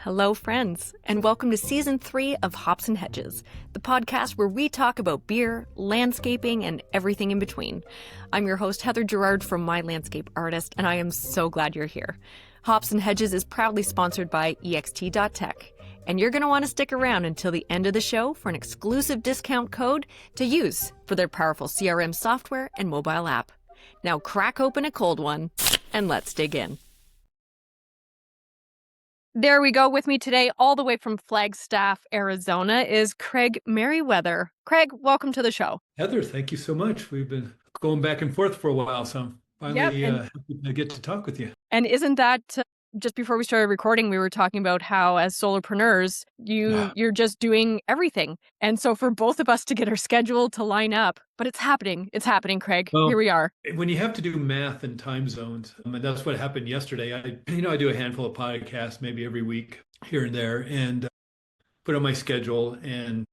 Hello, friends, and welcome to Season 3 of Hops and Hedges, the podcast where we talk about beer, landscaping, and everything in between. I'm your host, Heather Gerard from My Landscape Artist, and I am so glad you're here. Hops and Hedges is proudly sponsored by ext.tech, and you're going to want to stick around until the end of the show for an exclusive discount code to use for their powerful CRM software and mobile app. Now crack open a cold one, and let's dig in. There we go. With me today, all the way from Flagstaff, Arizona, is Craig Merriweather. Craig, welcome to the show. Heather, thank you so much. We've been going back and forth for a while, so I'm finally happy to get to talk with you. And isn't that, just before we started recording, we were talking about how as solopreneurs, you're just doing everything. And so for both of us to get our schedule to line up, but it's happening, Craig. Well, here we are. When you have to do math and time zones, and that's what happened yesterday. I do a handful of podcasts maybe every week here and there, and put on my schedule, and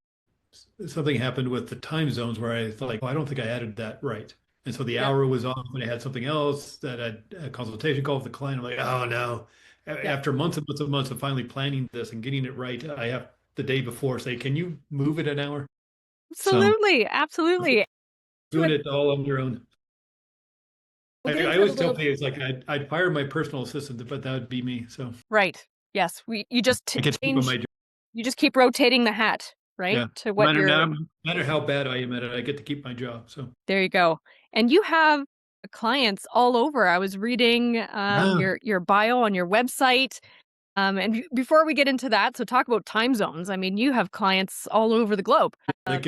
something happened with the time zones where I thought, I don't think I added that right. And so the hour was off, and I had something else that I had a consultation call with the client. I'm like, oh no. After months and months and months of finally planning this and getting it right, I have the day before say, can you move it an hour? Absolutely. Doing it all on your own. I always tell people, it's like I'd fire my personal assistant, but that would be me. So right. Yes. You just change. You just keep rotating the hat, right? Yeah. To what no matter how bad I am at it, I get to keep my job. So there you go. And you have clients all over. I was reading your bio on your website. And before we get into that, so talk about time zones. I mean, you have clients all over the globe. I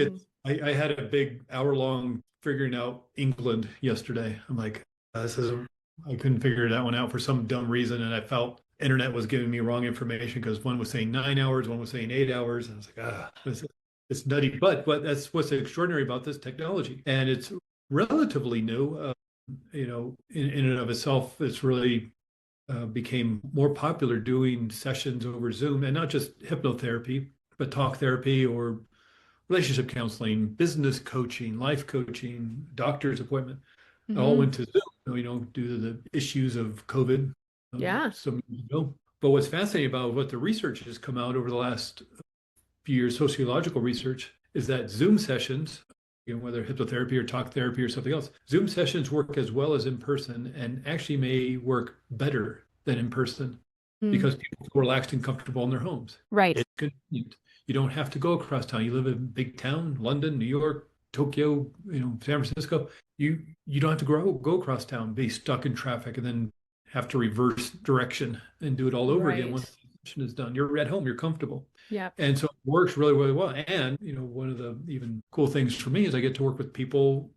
had a big hour-long figuring out England yesterday. I'm like, I couldn't figure that one out for some dumb reason, and I felt internet was giving me wrong information because one was saying 9 hours, one was saying 8 hours, and I was like, it's nutty. But that's what's extraordinary about this technology, and it's relatively new. In and of itself, it's really became more popular doing sessions over Zoom, and not just hypnotherapy, but talk therapy or relationship counseling, business coaching, life coaching, doctor's appointment. Mm-hmm. All went to Zoom, due to the issues of COVID. Some years ago. But what's fascinating about what the research has come out over the last few years, sociological research, is that Zoom sessions, whether hypnotherapy or talk therapy or something else, Zoom sessions work as well as in person, and actually may work better than in person because people are relaxed and comfortable in their homes. Right. It's convenient. You don't have to go across town. You live in a big town, London, New York, Tokyo, San Francisco. You don't have to go across town, be stuck in traffic, and then have to reverse direction and do it all over again once the session is done. You're at home, you're comfortable. Yeah. And so it works really, really well. And, one of the even cool things for me is I get to work with people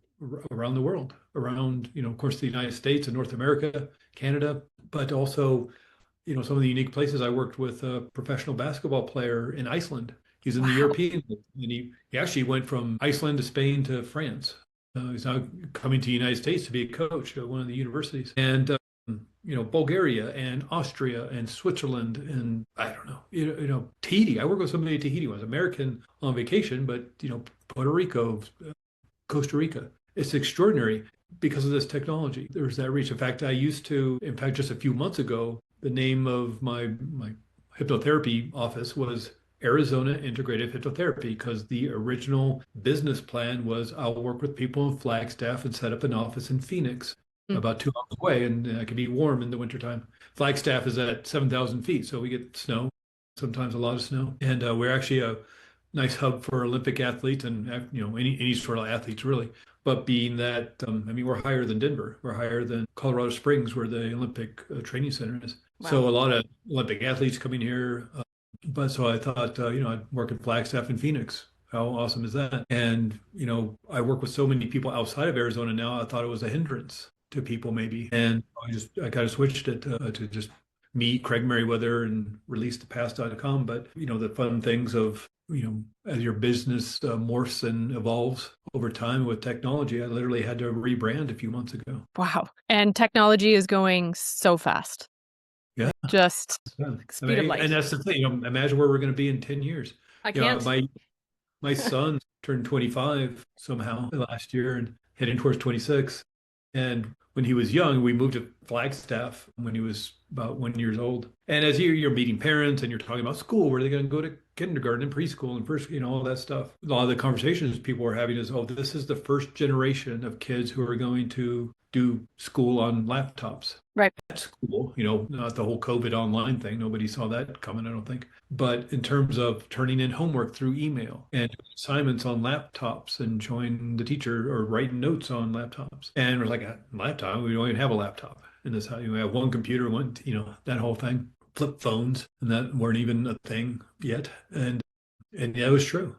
around the world, around, of course, the United States and North America, Canada, but also, some of the unique places. I worked with a professional basketball player in Iceland. He's in the European League, and he actually went from Iceland to Spain to France. He's now coming to the United States to be a coach at one of the universities. And Bulgaria and Austria and Switzerland and I don't know, Tahiti. I work with somebody at Tahiti. I was American on vacation, but Puerto Rico, Costa Rica. It's extraordinary because of this technology. There's that reach. In fact, just a few months ago, the name of my hypnotherapy office was Arizona Integrative Hypnotherapy, because the original business plan was I'll work with people in Flagstaff and set up an office in Phoenix, about 2 hours away, and it can be warm in the wintertime. Flagstaff is at 7,000 feet, so we get snow, sometimes a lot of snow. And we're actually a nice hub for Olympic athletes and, any sort of athletes, really. But being that, we're higher than Denver. We're higher than Colorado Springs, where the Olympic training center is. Wow. So a lot of Olympic athletes coming here. But so I thought, I'd work in Flagstaff and Phoenix. How awesome is that? And, I work with so many people outside of Arizona now, I thought it was a hindrance to people maybe. And I kind of switched it to just me, Craig Merriweather, and releasethepast.com. But, the fun things of, as your business morphs and evolves over time with technology, I literally had to rebrand a few months ago. Wow. And technology is going so fast. Yeah. Just speed of light. And that's the thing, imagine where we're going to be in 10 years. I can't. My son turned 25 somehow last year and heading towards 26. And when he was young, we moved to Flagstaff when he was about 1 year old. And as you're meeting parents and you're talking about school, where are they going to go to kindergarten and preschool and first, all that stuff. A lot of the conversations people were having is, oh, this is the first generation of kids who are going to do school on laptops. Right. At school, not the whole COVID online thing. Nobody saw that coming, I don't think. But in terms of turning in homework through email and assignments on laptops and showing the teacher or writing notes on laptops. And we're like, a laptop? We don't even have a laptop in this house. We have one computer, that whole thing. Flip phones, and that weren't even a thing yet. And yeah, it was true.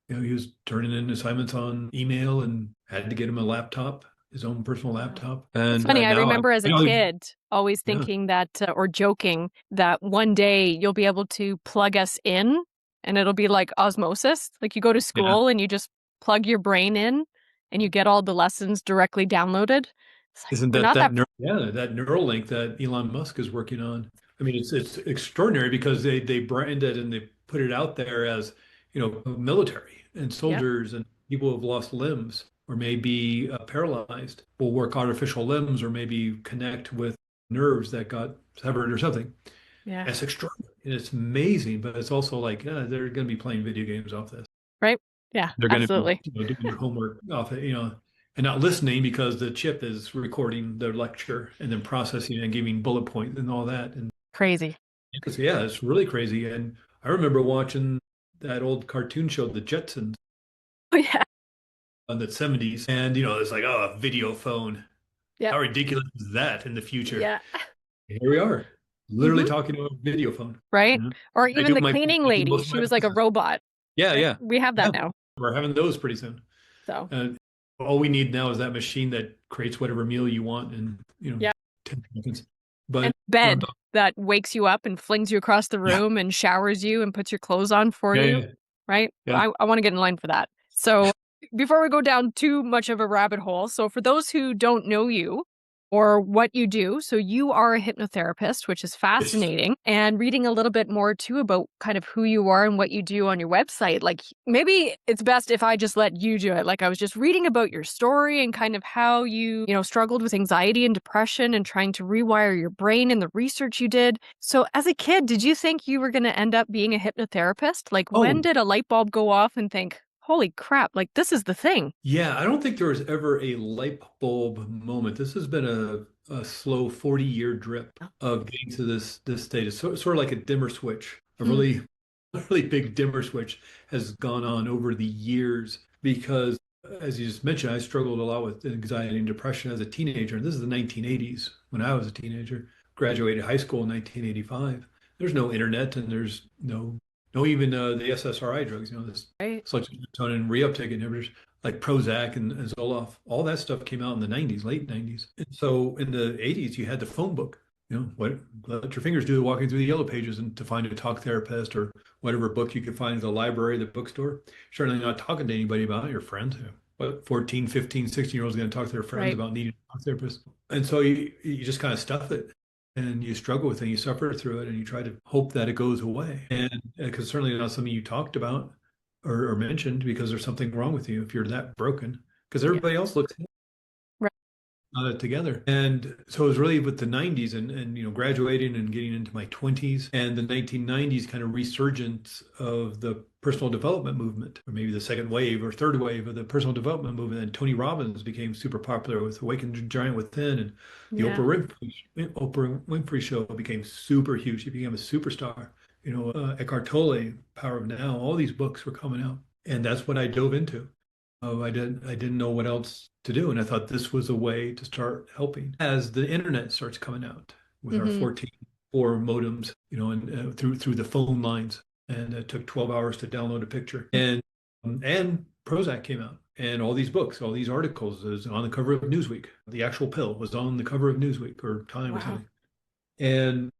He was turning in assignments on email and had to get him a laptop, his own personal laptop. And it's funny. I remember as a kid always Yeah. thinking that, or joking that one day you'll be able to plug us in and it'll be like osmosis. Like you go to school and you just plug your brain in and you get all the lessons directly downloaded. It's like, Isn't we're that not that neural link that Elon Musk is working on? I mean, it's extraordinary because they brand it and they put it out there as, military and soldiers and people who have lost limbs or maybe paralyzed will work artificial limbs or maybe connect with nerves that got severed or something. Yeah. It's extraordinary and it's amazing, but it's also like, they're going to be playing video games off this. Right. Yeah, They're going to absolutely. be, doing their homework off it, and not listening because the chip is recording the lecture and then processing and giving bullet points and all that. And Crazy. yeah, it's really crazy. And I remember watching that old cartoon show, The Jetsons, Oh, yeah. in the 70s. And, it's like, oh, a video phone. Yeah. How ridiculous is that in the future? Yeah. Here we are, literally talking to a video phone. Right. Or I even do the cleaning lady. most of She my was like a business. robot. Yeah, yeah. We have that Yeah. now. We're having those pretty soon. So All we need now is that machine that creates whatever meal you want in, 10 seconds. But and bed that wakes you up and flings you across the room and showers you and puts your clothes on for you. yeah. Right? Yeah. I want to get in line for that. So before we go down too much of a rabbit hole, so for those who don't know you or what you do, so you are a hypnotherapist, which is fascinating, and reading a little bit more too about kind of who you are and what you do on your website. Like maybe it's best if I just let you do it. Like I was just reading about your story and kind of how you struggled with anxiety and depression and trying to rewire your brain and the research you did. So as a kid, did you think you were going to end up being a hypnotherapist? Like when did a light bulb go off and think, holy crap, like this is the thing? Yeah, I don't think there was ever a light bulb moment. This has been a slow 40-year drip of getting to this state. It's sort of like a dimmer switch. A really, really big dimmer switch has gone on over the years because, as you just mentioned, I struggled a lot with anxiety and depression as a teenager. And this is the 1980s when I was a teenager. Graduated high school in 1985. There's no internet and there's no even the SSRI drugs, this selective serotonin reuptake inhibitors like Prozac and Zoloft. All that stuff came out in the 90s, late 90s. And so in the 80s, you had the phone book. What let your fingers do walking through the yellow pages and to find a talk therapist or whatever book you could find at the library, the bookstore. Certainly not talking to anybody about it, your friends. What 14, 15, 16-year-olds going to talk to their friends about needing a talk therapist. And so you just kind of stuff it. And you struggle with it, and you suffer through it, and you try to hope that it goes away. And because certainly not something you talked about or mentioned because there's something wrong with you if you're that broken, because everybody else looks together. And so it was really with the 90s and graduating and getting into my 20s and the 1990s kind of resurgence of the personal development movement, or maybe the second wave or third wave of the personal development movement. And Tony Robbins became super popular with Awaken Giant Within, and the Oprah Winfrey Show became super huge. He became a superstar. Eckhart Tolle, Power of Now, all these books were coming out. And that's what I dove into. I didn't know what else to do. And I thought this was a way to start helping as the internet starts coming out with our 14.4 modems, and through the phone lines. And it took 12 hours to download a picture. And Prozac came out, and all these books, all these articles is on the cover of Newsweek. The actual pill was on the cover of Newsweek or Time or something. And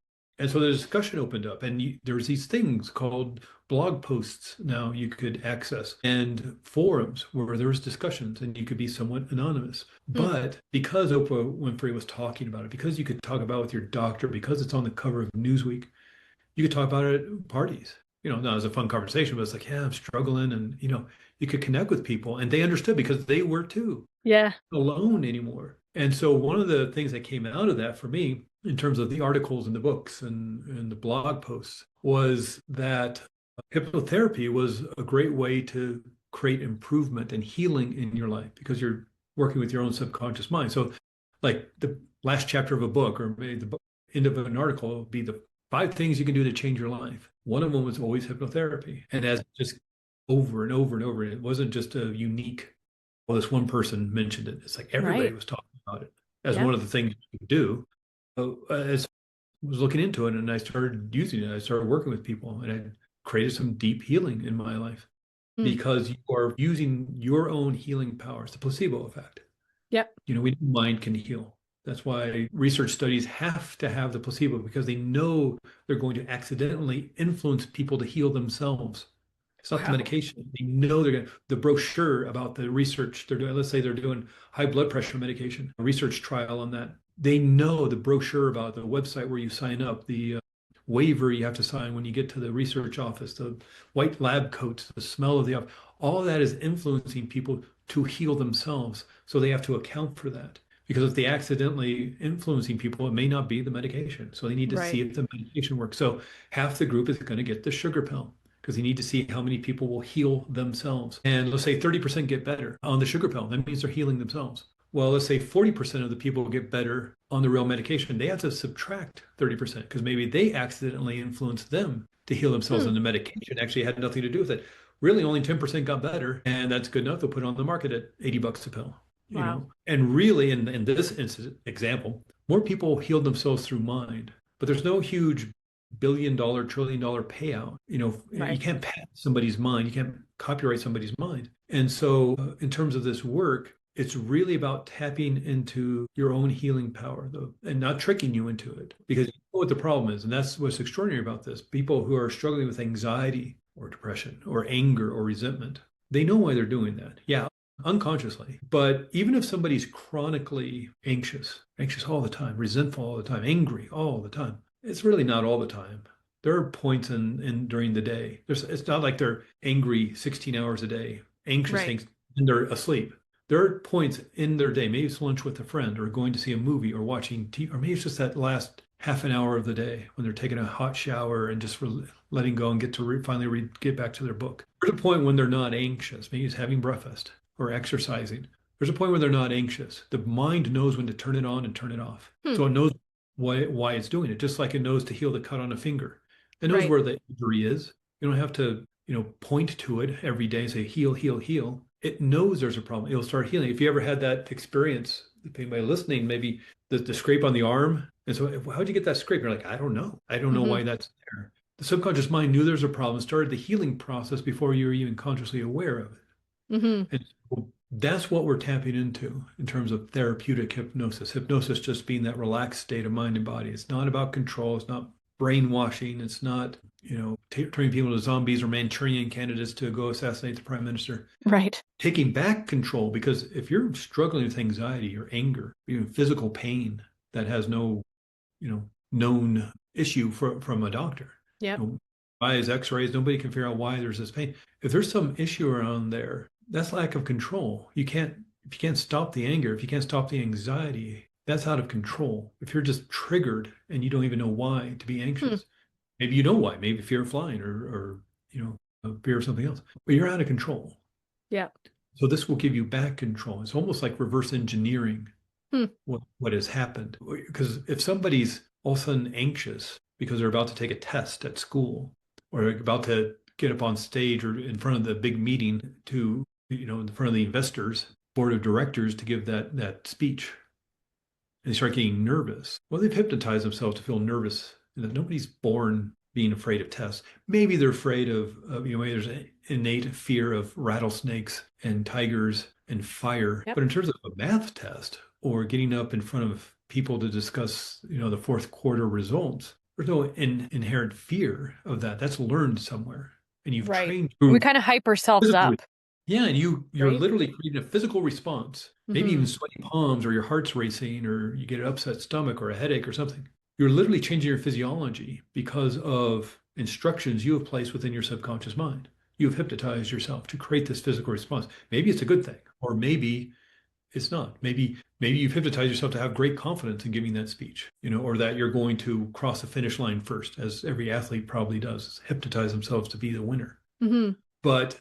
so the discussion opened up, and there's these things called blog posts now you could access, and forums where there was discussions, and you could be somewhat anonymous. But because Oprah Winfrey was talking about it, because you could talk about it with your doctor, because it's on the cover of Newsweek, you could talk about it at parties. Not as a fun conversation, but it's like, yeah, I'm struggling, and you could connect with people, and they understood because they were too. Yeah. Alone anymore. And so one of the things that came out of that for me, in terms of the articles and the books and the blog posts, was that hypnotherapy was a great way to create improvement and healing in your life because you're working with your own subconscious mind. So, like the last chapter of a book or maybe the end of an article will be the 5 things you can do to change your life. One of them was always hypnotherapy. And as just over and over and over, it wasn't just a unique, well, this one person mentioned it. It's like everybody Right. was talking about it as Yeah. one of the things you can do. As I was looking into it and I started using it, I started working with people and I created some deep healing in my life Mm. because you are using your own healing powers, the placebo effect. Yep. We know mind can heal. That's why research studies have to have the placebo because they know they're going to accidentally influence people to heal themselves. It's not the Wow. medication. They know they're going to, the brochure about the research they're doing, let's say they're doing high blood pressure medication, a research trial on that. They know the brochure about the website where you sign up, the waiver you have to sign when you get to the research office, the white lab coats, the smell of the office, all that is influencing people to heal themselves. So they have to account for that. Because if they accidentally influencing people, it may not be the medication. So they need to see Right. if the medication works. So half the group is going to get the sugar pill because you need to see how many people will heal themselves. And let's say 30% get better on the sugar pill. That means they're healing themselves. Well, let's say 40% of the people get better on the real medication. They have to subtract 30% because maybe they accidentally influenced them to heal themselves Hmm. and the medication actually had nothing to do with it. Really, only 10% got better, and that's good enough. They'll put it on the market at $80 a pill. Wow. And really, in this example, more people healed themselves through mind, but there's no huge billion-dollar, trillion-dollar payout. You Right. can't patent somebody's mind. You can't copyright somebody's mind. And so, in terms of this work, it's really about tapping into your own healing power, though, and not tricking you into it. Because you know what the problem is, and that's what's extraordinary about this. People who are struggling with anxiety or depression or anger or resentment, they know why they're doing that. Yeah, unconsciously. But even if somebody's chronically anxious all the time, resentful all the time, angry all the time, it's really not all the time. There are points in during the day. It's not like they're angry 16 hours a day, anxious Right. things, and they're asleep. There are points in their day, maybe it's lunch with a friend or going to see a movie or watching TV, or maybe it's just that last half an hour of the day when they're taking a hot shower and just letting go and get to finally get back to their book. There's a point when they're not anxious. Maybe it's having breakfast or exercising. There's a point where they're not anxious. The mind knows when to turn it on and turn it off. Hmm. So it knows why it's doing it, just like it knows to heal the cut on a finger. It knows Right. where the injury is. You don't have to, point to it every day and say, heal, heal, heal. It knows there's a problem. It'll start healing. If you ever had that experience, if anybody listening, maybe the scrape on the arm. And so, how'd you get that scrape? You're like, I don't know. I don't know Mm-hmm. why that's there. The subconscious mind knew there's a problem, started the healing process before you were even consciously aware of it. Mm-hmm. And so that's what we're tapping into in terms of therapeutic hypnosis. Hypnosis just being that relaxed state of mind and body. It's not about control. It's not brainwashing. It's not, turning people into zombies or Manchurian candidates to go assassinate the prime minister. Right. Taking back control, because if you're struggling with anxiety or anger, even physical pain that has no, known issue from a doctor, Yep. eyes, x-rays, nobody can figure out why there's this pain. If there's some issue around there, that's lack of control. If you can't stop the anger, if you can't stop the anxiety, that's out of control. If you're just triggered and you don't even know why to be Hmm. anxious, maybe you know why, maybe fear of flying or fear of something else, but you're out of control. Yep. So this will give you back control. It's almost like reverse engineering Hmm. what has happened. Because if somebody's all of a sudden anxious because they're about to take a test at school or about to get up on stage or in front of the big meeting to, in front of the investors, board of directors to give that speech, and they start getting nervous. Well, they've hypnotized themselves to feel nervous. And that nobody's born being afraid of tests. Maybe they're afraid of maybe there's an innate fear of rattlesnakes and tigers and fire. Yep. But in terms of a math test or getting up in front of people to discuss, the fourth quarter results, there's no inherent fear of that. That's learned somewhere. And you've Right. trained We through kind of hype ourselves physically. up. Yeah, and you're Right. literally creating a physical response, maybe Mm-hmm. even sweaty palms or your heart's racing or you get an upset stomach or a headache or something. You're literally changing your physiology because of instructions you have placed within your subconscious mind. You have hypnotized yourself to create this physical response. Maybe it's a good thing, or maybe it's not. Maybe Maybe you've hypnotized yourself to have great confidence in giving that speech, or that you're going to cross the finish line first, as every athlete probably does, is hypnotize themselves to be the winner. Hmm. But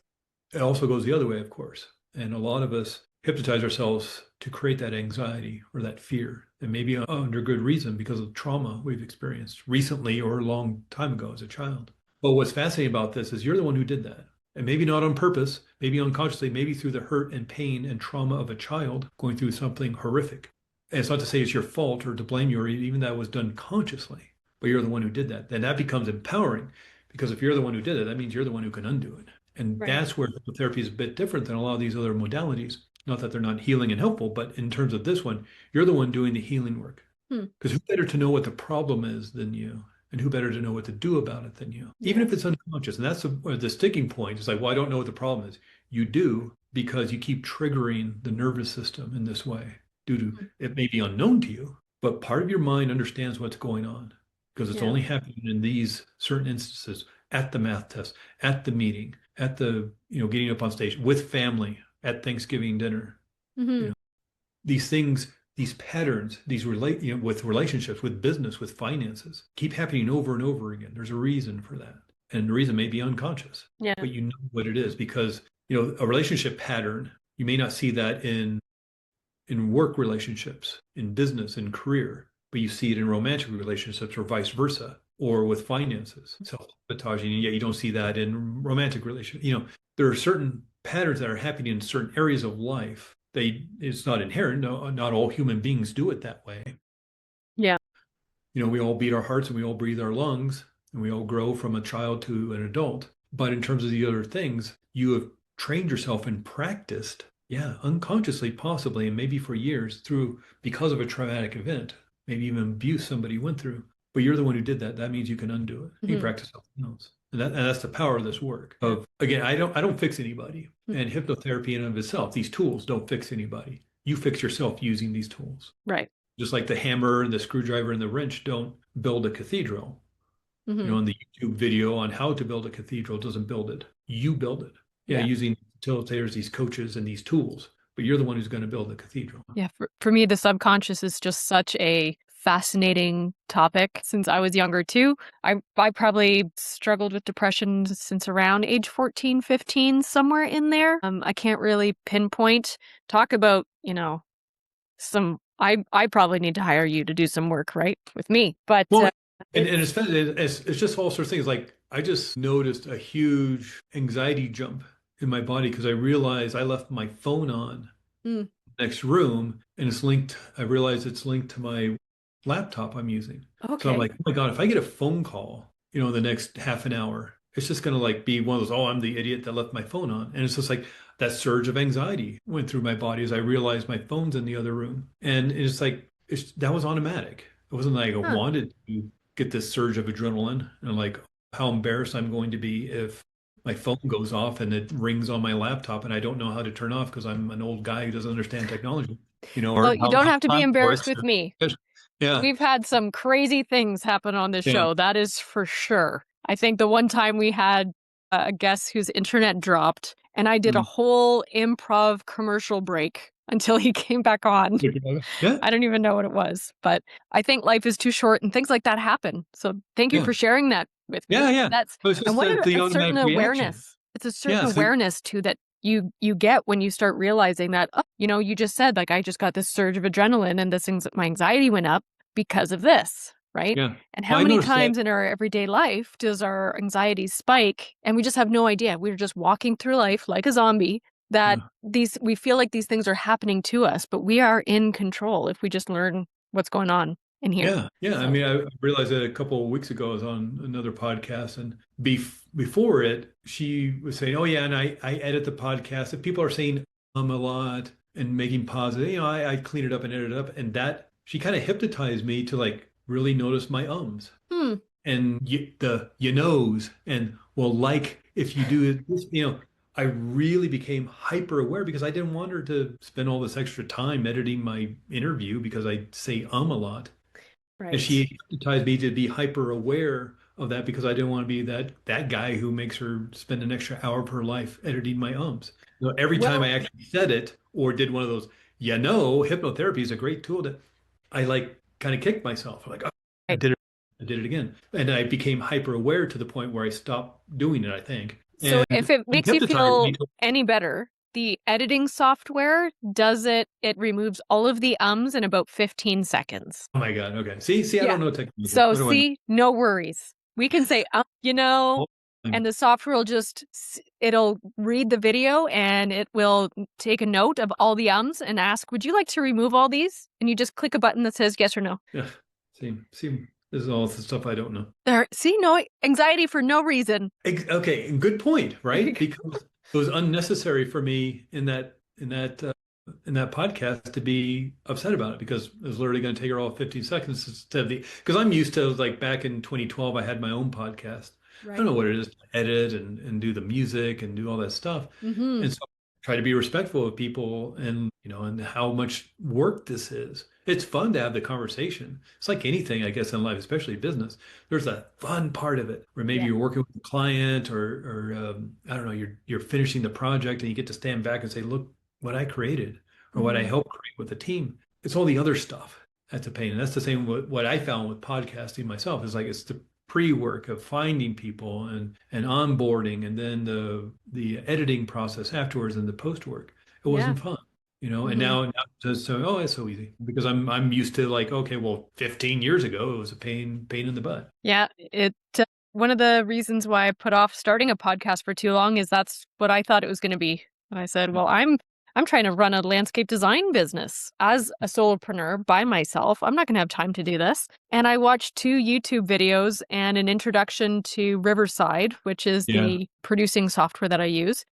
it also goes the other way, of course. And a lot of us hypnotize ourselves to create that anxiety or that fear, and maybe under good reason because of trauma we've experienced recently or a long time ago as a child. But what's fascinating about this is you're the one who did that. And maybe not on purpose, maybe unconsciously, maybe through the hurt and pain and trauma of a child going through something horrific. And it's not to say it's your fault or to blame you or even that was done consciously, but you're the one who did that. Then that becomes empowering because if you're the one who did it, that means you're the one who can undo it. And Right. that's where therapy is a bit different than a lot of these other modalities. Not that they're not healing and helpful, but in terms of this one, you're the one doing the healing work. Hmm. Because who better to know what the problem is than you? And who better to know what to do about it than you? Even Yeah. if it's unconscious. And that's the sticking point. It's like, well, I don't know what the problem is. You do because you keep triggering the nervous system in this way due to it may be unknown to you, but part of your mind understands what's going on because it's Yeah. only happening in these certain instances at the math test, at the meeting, at the, getting up on stage with family, at Thanksgiving dinner. Hmm. These things, these patterns, these with relationships, with business, with finances, keep happening over and over again. There's a reason for that. And the reason may be unconscious, Yeah. but you know what it is because, a relationship pattern, you may not see that in work relationships, in business, in career, but you see it in romantic relationships or vice versa, or with finances, self-sabotaging, and yet you don't see that in romantic relationships. There are certain patterns that are happening in certain areas of life. It's not inherent. No, not all human beings do it that way. Yeah. We all beat our hearts and we all breathe our lungs and we all grow from a child to an adult. But in terms of the other things, you have trained yourself and practiced, yeah, unconsciously, possibly, and maybe for years because of a traumatic event, maybe even abuse somebody went through. But you're the one who did that. That means you can undo it. You can practice something else. And that's the power of this work. Again, I don't fix anybody. And hypnotherapy in and of itself, these tools don't fix anybody. You fix yourself using these tools. Right. Just like the hammer, the screwdriver, and the wrench don't build a cathedral. Hmm. And the YouTube video on how to build a cathedral doesn't build it. You build it. Yeah. Using facilitators, these coaches, and these tools. But you're the one who's going to build the cathedral. Yeah. For me, the subconscious is just such a fascinating topic since I was younger too. I probably struggled with depression since around age 14, 15, somewhere in there. I can't really pinpoint. Talk about, I probably need to hire you to do some work, right, with me. But Well, and it's just all sorts of things. Like I just noticed a huge anxiety jump in my body because I realized I left my phone on next room and I realized it's linked to my laptop I'm using. So I'm okay. like, oh my God, if I get a phone call, in the next half an hour, it's just going to like be one of those, oh, I'm the idiot that left my phone on. And it's just like that surge of anxiety went through my body as I realized my phone's in the other room. And it's like, that was automatic. It wasn't like I wanted to get this surge of adrenaline and like how embarrassed I'm going to be if my phone goes off and it rings on my laptop and I don't know how to turn off because I'm an old guy who doesn't understand technology, or Well, you how don't my have to be time embarrassed works. with me. Yeah. We've had some crazy things happen on this Yeah. show. That is for sure. I think the one time we had a guest whose internet dropped, and I did a whole improv commercial break until he came back on. Yeah. I don't even know what it was, but I think life is too short and things like that happen. So thank you Yeah. for sharing that with me. Yeah. Yeah. That's But it's and just the a certain automatic reaction. awareness. It's a certain Yeah. So, awareness too that you get when you start realizing that, you just said, like, I just got this surge of adrenaline and my anxiety went up because of this, right? yeah. And Well, how I many noticed that. times in our everyday life does our anxiety spike and we just have no idea? We're just walking through life like a zombie that Yeah. we feel like these things are happening to us, but we are in control if we just learn what's going on in here. Yeah. Yeah. I So, mean, I realized that a couple of weeks ago I was on another podcast and before it, she was saying, oh yeah, and I edit the podcast. If people are saying a lot and making positive, I clean it up and edit it up. And that she kind of hypnotized me to like really notice my ums. And you knows and well, like if you do this, I really became hyper aware because I didn't want her to spend all this extra time editing my interview because I say a lot. And right. she hypnotized me to be hyper aware of that because I didn't want to be that guy who makes her spend an extra hour of her life editing my ums. Every time I Well, actually said it or did one of those, hypnotherapy is a great tool that I like kind of kicked myself. Like, oh, I Right. did it. I did it again. And I became hyper aware to the point where I stopped doing it, I think. So And if it makes you hypnotized me feel any better, the editing software does it removes all of the ums in about 15 seconds. oh my God. Okay. See, I Yeah. don't know technology. So What do I know? see, no worries. We can say, Oh, and the software will it'll read the video and it will take a note of all the ums and ask, would you like to remove all these? And you just click a button that says yes or no. yeah. See, this is all the stuff I don't know. No anxiety for no reason. Okay, and good point, right? Because it was unnecessary for me in that podcast to be upset about it because it was literally going to take her all 15 seconds instead of because I'm used to like back in 2012 I had my own podcast. I don't know what it is to edit and do the music and do all that stuff. Mm-hmm. And so I try to be respectful of people and and how much work this is. It's fun to have the conversation. It's like anything, I guess, in life, especially business. There's a fun part of it where maybe Yeah. you're working with a client or I don't know, you're finishing the project and you get to stand back and say, look what I created or what I Mhm. helped create with the team. It's all the other stuff that's a pain. And that's the same with what I found with podcasting myself is like it's the pre-work of finding people and onboarding and then the editing process afterwards and the post work. It Yeah. wasn't fun. And Mhm. now just so oh, it's so easy because I'm used to like okay, well, 15 years ago it was a pain in the butt. Yeah, one of the reasons why I put off starting a podcast for too long is that's what I thought it was going to be. And I said, well, I'm trying to run a landscape design business as a solopreneur by myself. I'm not going to have time to do this. And I watched 2 YouTube videos and an introduction to Riverside, which is Yeah. the producing software that I use.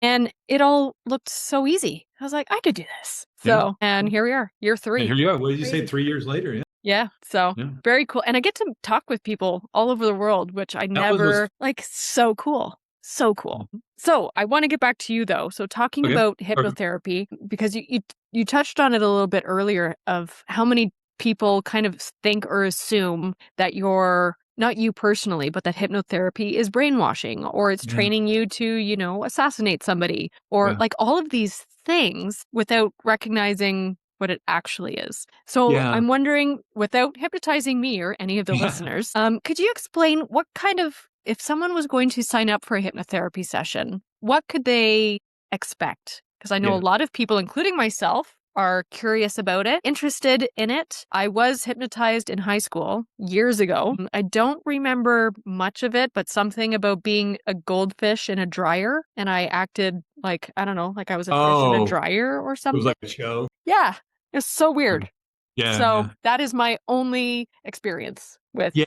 And it all looked so easy. I was like, I could do this. Yeah. So, and here we are, year And 3. here you are. What did you say? Crazy. 3 years later? Yeah. Yeah. So Yeah. very cool. And I get to talk with people all over the world, which I That was never like. So cool. So cool. So I want to get back to you though. So talking okay. about Okay. hypnotherapy, because you touched on it a little bit earlier of how many people kind of think or assume that you're not you personally, but that hypnotherapy is brainwashing or it's Yeah. training you to, assassinate somebody or Yeah. like all of these things without recognizing what it actually is. So Yeah. I'm wondering, without hypnotizing me or any of the Yeah. listeners, could you explain what kind of, if someone was going to sign up for a hypnotherapy session, what could they expect? Because I know a Yeah. lot of people, including myself, are curious about it, interested in it. I was hypnotized in high school years ago. I don't remember much of it, but something about being a goldfish in a dryer. And I acted like, I don't know, like I was a fish in a Oh, dryer or it was something. like a show. Yeah, it's so weird. Yeah. So Yeah. that is my only experience with. Yeah.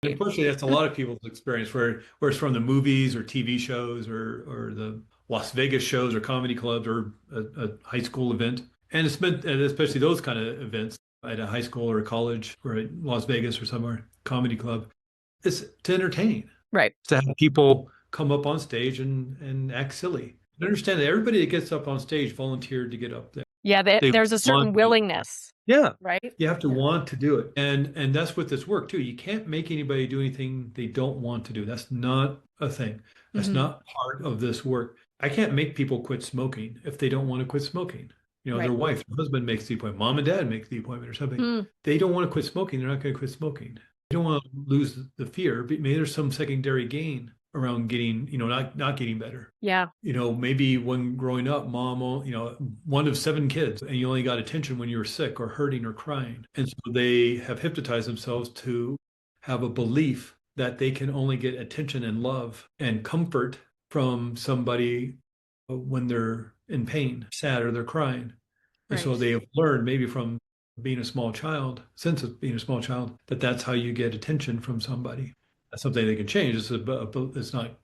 Unfortunately, that's a lot of people's experience where it's from the movies or TV shows or the Las Vegas shows or comedy clubs or a high school event. And it's meant, and especially those kind of events at a high school or a college or at Las Vegas or somewhere, comedy club. It's to entertain, Right. to have people come up on stage and act silly. I understand that everybody that gets up on stage volunteered to get up there. Yeah, They there's a certain want to. willingness, Yeah. right? You have to Yeah. want to do it. And that's with this work too. You can't make anybody do anything they don't want to do. That's not a thing. That's Mhm. not part of this work. I can't make people quit smoking if they don't want to quit smoking. Their Right. wife, their husband makes the appointment, mom and dad make the appointment or something. Mm, They don't want to quit smoking, they're not going to quit smoking. They don't want to lose the fear, but maybe there's some secondary gain around getting, not getting better. yeah. Maybe when growing up, mom, one of 7 kids, and you only got attention when you were sick or hurting or crying. And so they have hypnotized themselves to have a belief that they can only get attention and love and comfort from somebody when they're in pain, sad, or they're crying. And so Right. they have learned maybe from being a small child, since being a small child, that that's how you get attention from somebody. That's something they can change. It's not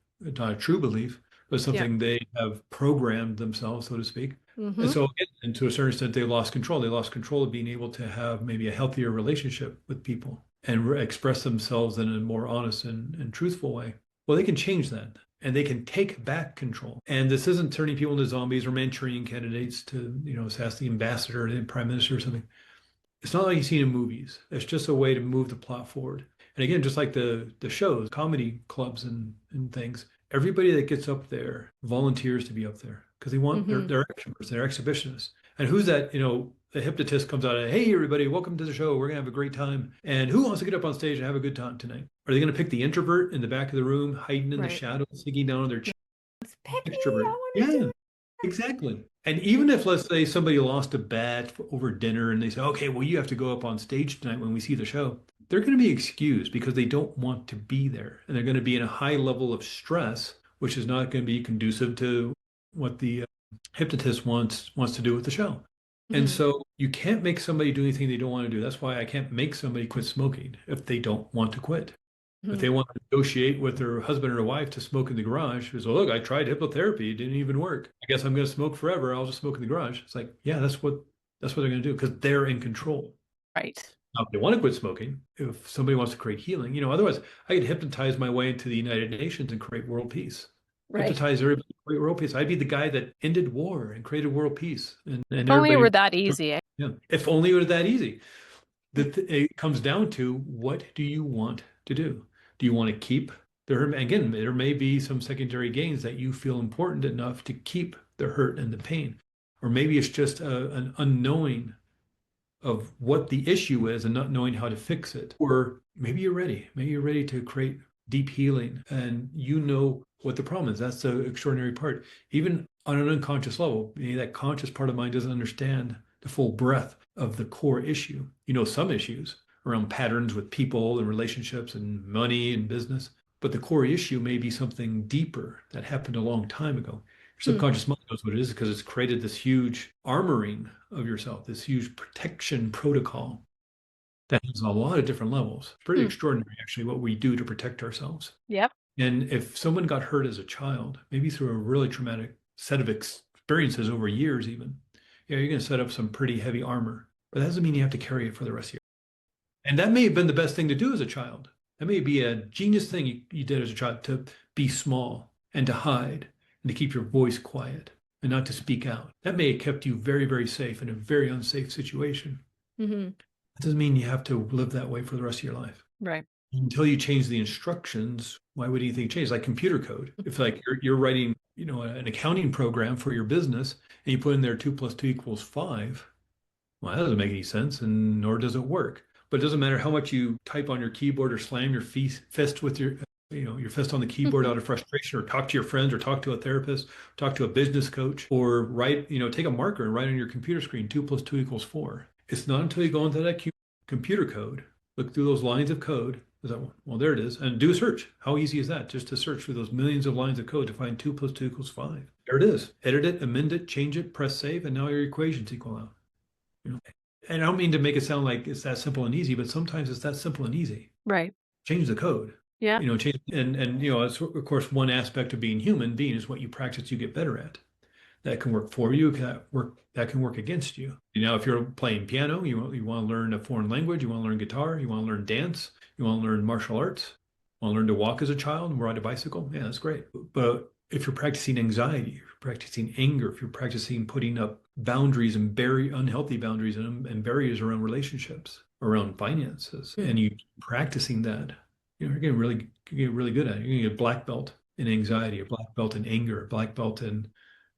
a true belief, but Yeah. something they have programmed themselves, so to speak. And Mhm. so, and to a certain extent, they lost control. They lost control of being able to have maybe a healthier relationship with people and express themselves in a more honest and truthful way. Well, they can change that and they can take back control. And this isn't turning people into zombies or Manchurian candidates to, assassinate the ambassador or the prime minister or something. It's not like you see in movies. It's just a way to move the plot forward. And again, just like the shows, comedy clubs and things, everybody that gets up there volunteers to be up there because they want Mhm. they're extroverts, they're exhibitionists. And who's that, the hypnotist comes out and, hey, everybody, welcome to the show. We're going to have a great time. And who wants to get up on stage and have a good time tonight? Are they going to pick the introvert in the back of the room, hiding in the Right. shadows, sneaking down on their It's pick me. I extrovert? want to do Yeah, it. exactly. And even if, let's say, somebody lost a bet over dinner and they say, okay, well, you have to go up on stage tonight when we see the show, they're going to be excused because they don't want to be there. And they're going to be in a high level of stress, which is not going to be conducive to what the hypnotist wants to do with the show. And Mhm. so you can't make somebody do anything they don't want to do. That's why I can't make somebody quit smoking if they don't want to quit. If Mhm. they want to negotiate with their husband or wife to smoke in the garage, is, well, look, I tried hypnotherapy, it didn't even work. I guess I'm going to smoke forever. I'll just smoke in the garage. It's like, yeah, that's what they're going to do because they're in control. Right. Now, if they want to quit smoking, if somebody wants to create healing, otherwise I could hypnotize my way into the United Nations and create world peace. Right. Hypnotize everybody, create world peace. I'd be the guy that ended war and created world peace, and If only it everybody. were that easy. Yeah, if only it was that easy. It comes down to, what do you want to do? Do you want to keep the hurt? Again, there may be some secondary gains that you feel important enough to keep the hurt and the pain, or maybe it's just an unknowing of what the issue is and not knowing how to fix it. Or maybe you're ready. Maybe you're ready to create deep healing and you know what the problem is. That's the extraordinary part. Even on an unconscious level, maybe that conscious part of mind doesn't understand the full breadth of the core issue. Some issues around patterns with people and relationships and money and business, but the core issue may be something deeper that happened a long time ago. Your Hmm. subconscious mind knows what it is because it's created this huge armoring of yourself, this huge protection protocol that has a lot of different levels. Pretty Hmm. extraordinary, actually, what we do to protect ourselves. Yep. And if someone got hurt as a child, maybe through a really traumatic set of experiences over years, even, you're going to set up some pretty heavy armor. But that doesn't mean you have to carry it for the rest of your life. And that may have been the best thing to do as a child. That may be a genius thing you did as a child, to be small and to hide and to keep your voice quiet and not to speak out. That may have kept you very, very safe in a very unsafe situation. Hmm. That doesn't mean you have to live that way for the rest of your life. Right. Until you change the instructions, why would anything change? Like computer code. If like you're writing, an accounting program for your business and you put in there 2 + 2 = 5, well, that doesn't make any sense, and nor does it work. But it doesn't matter how much you type on your keyboard or slam your fist with your fist on the keyboard out of frustration, or talk to your friends, or talk to a therapist, talk to a business coach, or write, take a marker and write on your computer screen 2 + 2 = 4. It's not until you go into that computer code, look through those lines of code, is that, well, there it is, and do a search. How easy is that? Just to search through those millions of lines of code to find 2 + 2 = 5. There it is. Edit it, amend it, change it, press save, and now your equations equal out. You know, and I don't mean to make it sound like it's that simple and easy, but sometimes it's that simple and easy. Right. Change the code. Yeah. Change, and it's, of course, one aspect of being human being is what you practice, you get better at. That can work for you, that can work against you. If you're playing piano, you want to learn a foreign language, you want to learn guitar, you want to learn dance, you want to learn martial arts, you want to learn to walk as a child and ride a bicycle. Yeah, that's great. But if you're practicing anxiety, if you're practicing anger, if you're practicing putting up boundaries and very unhealthy boundaries and barriers around relationships, around finances, and you practicing that, you're getting really good at it. You're going to get a black belt in anxiety, a black belt in anger, a black belt in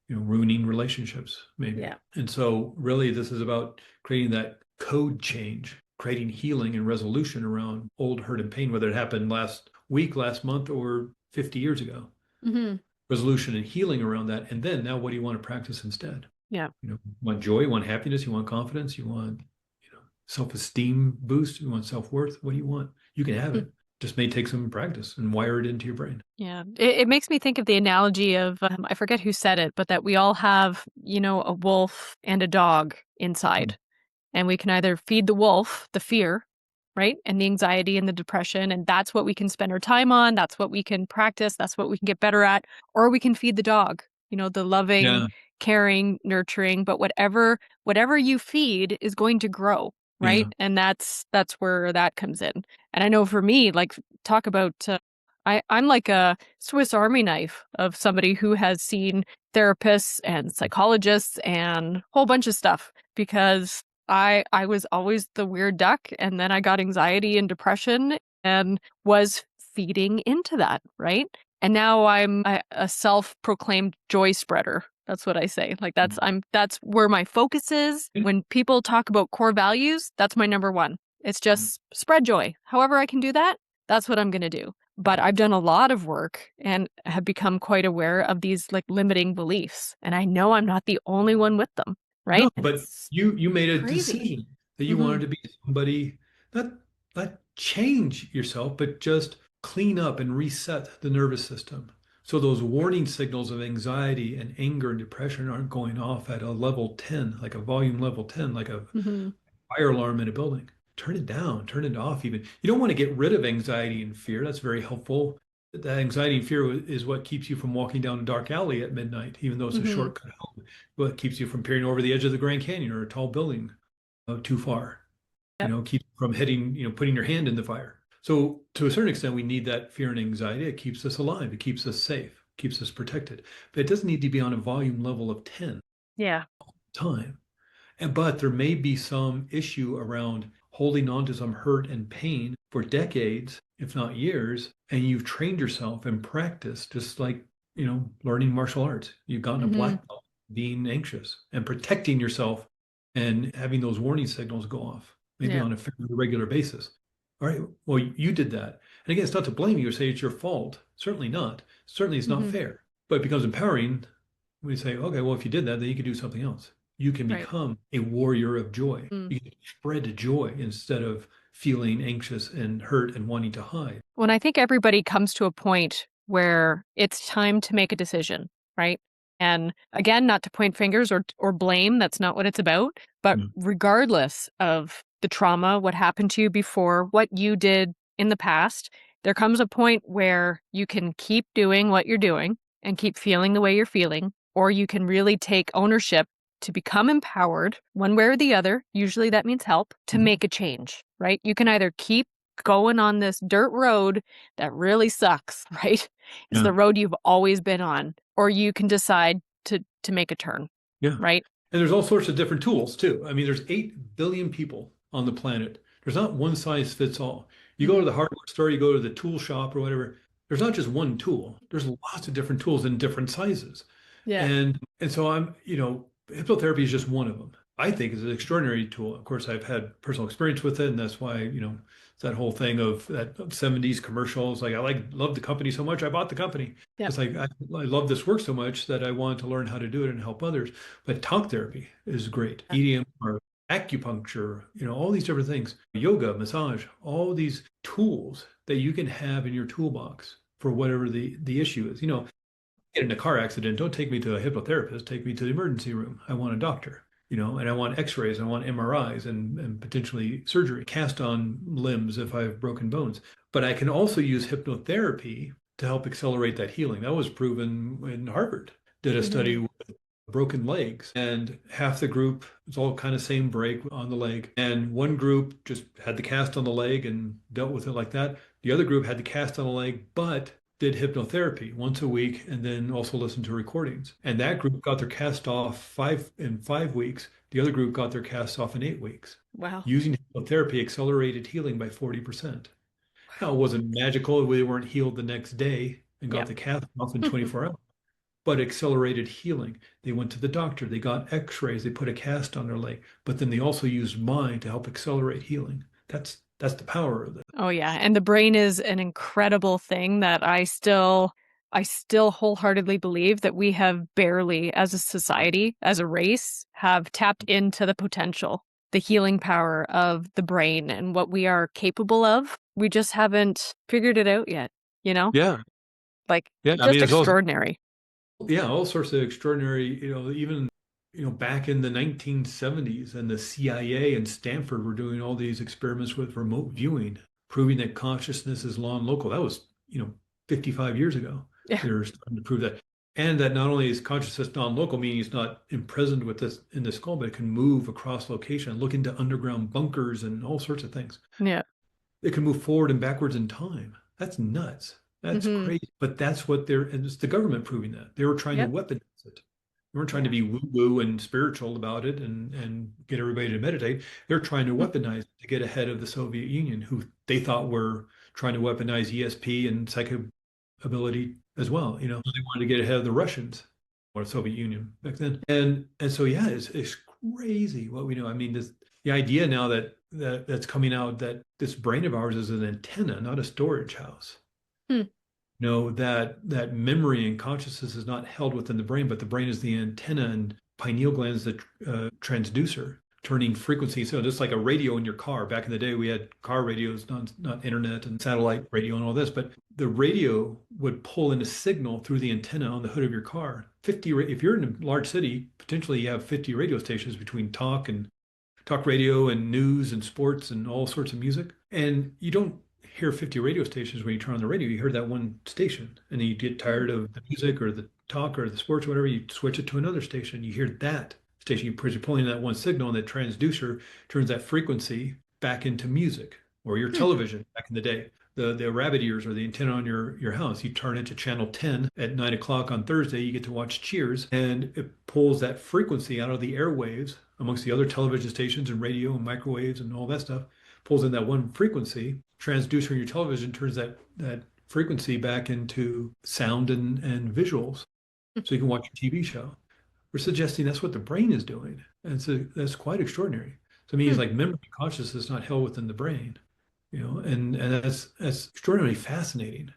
ruining relationships, maybe. Yeah. And so really this is about creating that code change, creating healing and resolution around old hurt and pain, whether it happened last week, last month, or 50 years ago. Hmm. Resolution and healing around that. And then now what do you want to practice instead? Yeah. You want joy, you want happiness, you want confidence, you want, self-esteem boost, you want self-worth. What do you want? You can have it. Just may take some practice and wire it into your brain. Yeah. It makes me think of the analogy of, I forget who said it, but that we all have, a wolf and a dog inside. And we can either feed the wolf the fear, right? And the anxiety and the depression. And that's what we can spend our time on. That's what we can practice. That's what we can get better at. Or we can feed the dog, the loving, Yeah. caring, nurturing. But whatever you feed is going to grow, right? Yeah. And that's where that comes in. And I know for me, like, talk about, I'm like a Swiss Army knife of somebody who has seen therapists and psychologists and a whole bunch of stuff, because I was always the weird duck, and then I got anxiety and depression and was feeding into that, right? And now I'm a self-proclaimed joy spreader, That's what I say. Like that's where my focus is. When people talk about core values, that's my number one. It's just spread joy. However I can do that, that's what I'm going to do. But I've done a lot of work and have become quite aware of these like limiting beliefs. And I know I'm not the only one with them, right? No, but you made a Crazy. decision that you wanted to be somebody, not not change yourself, but just clean up and reset the nervous system. So those warning signals of anxiety and anger and depression aren't going off at a level 10, like a volume level 10, like a Mm-hmm. fire alarm in a building. Turn it down, turn it off even. You don't want to get rid of anxiety and fear. That's very helpful. That anxiety and fear is what keeps you from walking down a dark alley at midnight, even though it's a Mm-hmm. shortcut home. What keeps you from peering over the edge of the Grand Canyon or a tall building too far. Yep. Keep from hitting, putting your hand in the fire. So to a certain extent, we need that fear and anxiety. It keeps us alive. It keeps us safe, keeps us protected. But it doesn't need to be on a volume level of 10 Yeah. time. But there may be some issue around holding on to some hurt and pain for decades, if not years, and you've trained yourself and practiced, just like, learning martial arts. You've gotten a Mm-hmm. black belt, being anxious and protecting yourself and having those warning signals go off, maybe Yeah. on a fairly regular basis. All right, well, you did that. And again, it's not to blame you or say it's your fault. Certainly not. Certainly it's not Mm-hmm. fair. But it becomes empowering when you say, okay, well, if you did that, then you could do something else. You can Right. become a warrior of joy. Mm. You can spread joy instead of feeling anxious and hurt and wanting to hide. When I think everybody comes to a point where it's time to make a decision, right? And again, not to point fingers or blame, that's not what it's about. But Mm. regardless of the trauma, what happened to you before, what you did in the past, there comes a point where you can keep doing what you're doing and keep feeling the way you're feeling, or you can really take ownership to become empowered one way or the other. Usually that means help to make a change, right? You can either keep going on this dirt road that really sucks, right? It's Yeah. the road you've always been on, or you can decide to make a turn, Yeah. right? And there's all sorts of different tools too. I mean, there's 8 billion people on the planet. There's not one size fits all. You go to Mm-hmm. the hardware store, you go to the tool shop or whatever, there's not just one tool. There's lots of different tools in different sizes. Yeah. And so hypnotherapy is just one of them. I think it's an extraordinary tool. Of course, I've had personal experience with it, and that's why, it's that whole thing of that 70s commercials. Like love the company so much, I bought the company. Yeah. It's like I love this work so much that I wanted to learn how to do it and help others. But talk therapy is great. EDMR, acupuncture, all these different things, yoga, massage, all these tools that you can have in your toolbox for whatever the issue is. Get in a car accident, don't take me to a hypnotherapist, take me to the emergency room. I want a doctor, and I want x-rays, I want MRIs and potentially surgery, cast on limbs if I have broken bones. But I can also use hypnotherapy to help accelerate that healing. That was proven in Harvard, did a study with broken legs, and half the group was all kind of same break on the leg, and one group just had the cast on the leg and dealt with it like that. The other group had the cast on the leg but did hypnotherapy once a week and then also listened to recordings, and that group got their cast off in 5 weeks. The other group got their cast off in 8 weeks. Wow. Using hypnotherapy accelerated healing by 40%. Now, it wasn't magical. They weren't healed the next day and got the cast off in 24 hours, but accelerated healing. They went to the doctor, they got x-rays, they put a cast on their leg, but then they also used mind to help accelerate healing. That's the power of it. Oh yeah, and the brain is an incredible thing that I still wholeheartedly believe that we have barely, as a society, as a race, have tapped into the potential, the healing power of the brain and what we are capable of. We just haven't figured it out yet, Yeah. Like Yeah. I just mean, there's also, extraordinary. yeah, all sorts of extraordinary, even, back in the 1970s, and the CIA and Stanford were doing all these experiments with remote viewing, proving that consciousness is non-local. That was, 55 years ago. Yeah. They're starting to prove that. And that not only is consciousness non-local, meaning it's not imprisoned with this in the skull, but it can move across location, look into underground bunkers and all sorts of things. Yeah. It can move forward and backwards in time. That's nuts. That's crazy. But that's what and it's the government proving that. They were trying to weaponize it. They weren't trying to be woo-woo and spiritual about it and get everybody to meditate. They're trying to weaponize it to get ahead of the Soviet Union, who they thought were trying to weaponize ESP and psycho ability as well. They wanted to get ahead of the Russians. or Soviet Union back then. And so yeah, it's crazy what we know. I mean, the idea now that's coming out that this brain of ours is an antenna, not a storage house. Hmm. That memory and consciousness is not held within the brain, but the brain is the antenna and pineal gland is the transducer, turning frequency. So just like a radio in your car. Back in the day, we had car radios, not internet and satellite radio and all this, but the radio would pull in a signal through the antenna on the hood of your car. If you're in a large city, potentially you have 50 radio stations between talk radio and news and sports and all sorts of music. And you don't hear 50 radio stations when you turn on the radio. You hear that one station and then you get tired of the music or the talk or the sports or whatever, you switch it to another station. You hear that station, you're pulling that one signal, and that transducer turns that frequency back into music. Or your television back in the day, the rabbit ears or the antenna on your house, you turn it to channel 10 at 9 o'clock on Thursday, you get to watch Cheers, and it pulls that frequency out of the airwaves amongst the other television stations and radio and microwaves and all that stuff, pulls in that one frequency. Transducer in your television turns that frequency back into sound and visuals, so you can watch your TV show. We're suggesting that's what the brain is doing, and so that's quite extraordinary. So it means like memory and consciousness is not held within the brain, and that's extraordinarily fascinating.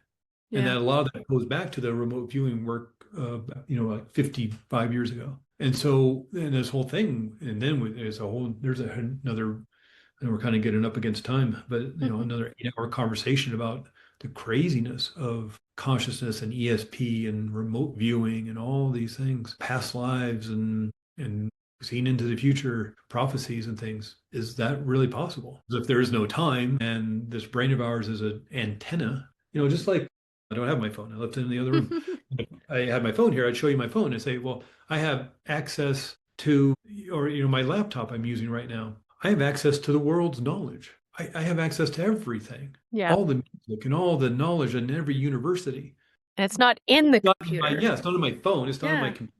Yeah. And that a lot of that goes back to the remote viewing work, like 55 years ago. And so, and this whole thing, and then there's another. And we're kind of getting up against time, but another 8-hour conversation about the craziness of consciousness and ESP and remote viewing and all these things, past lives and seeing into the future, prophecies and things. Is that really possible? If there is no time and this brain of ours is an antenna, just like I don't have my phone, I left it in the other room. If I had my phone here, I'd show you my phone and say, well, I have access to, or my laptop I'm using right now. I have access to the world's knowledge. I have access to everything. Yeah. All the music and all the knowledge in every university. And it's not in the computer. It's not on my phone. It's not on my computer.